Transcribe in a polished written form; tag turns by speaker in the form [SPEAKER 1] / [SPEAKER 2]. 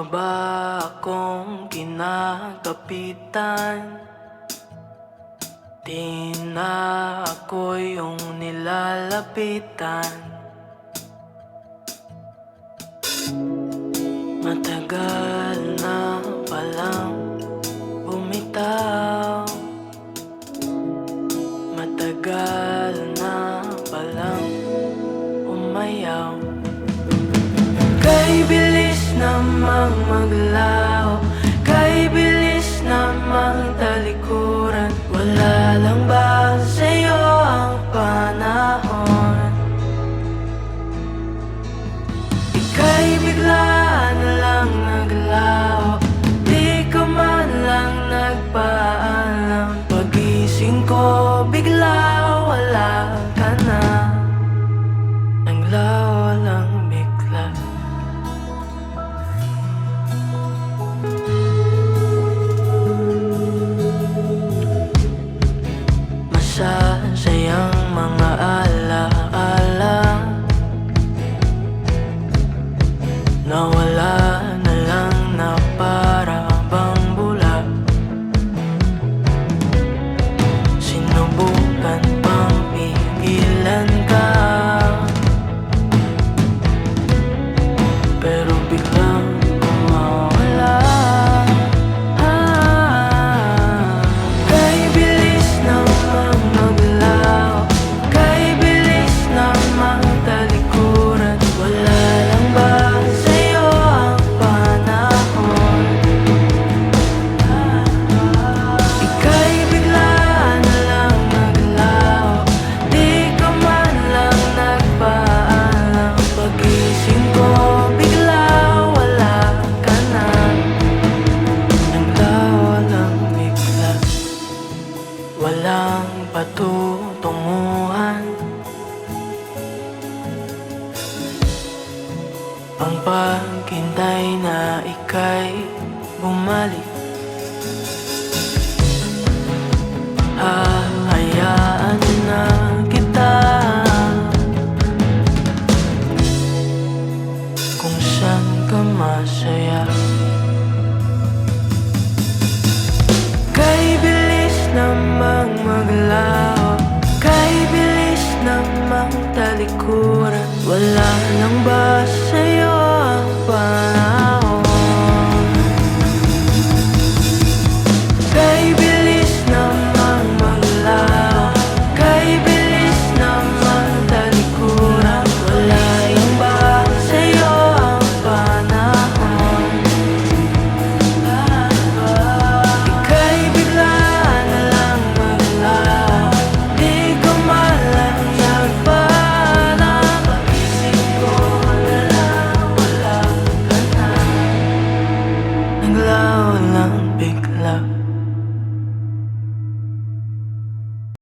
[SPEAKER 1] pa ba akong kinakapitan? Di na ako yung nilalapitan. Matagal na palang bumitaw, matagal na palang umayaw. Kay bilis namang maglaho, kay bilis namang talikuran. Wala lang ba sa'yo ang panahon? Ika'y bigla na lang naglaho, di ka man lang nagpaalam. Pagising ko bigla wala ka na, naglaho lang bigla. Masasayang mga alaala nawala na lang na para bang bula. Sinubukan pang pigilan ka, pero biglang mawala. Kay bilis namang maglaho, kay bilis namang talikuran. Wala lang ba sa'yo ang panahon? Ika'y bigla na lang naglaho, di ka man lang nagpaalam. Pagising ko bigla wala ka na, naglaho lang bigla. Walang patutunguhan ang paghintay na ika'y bumalik.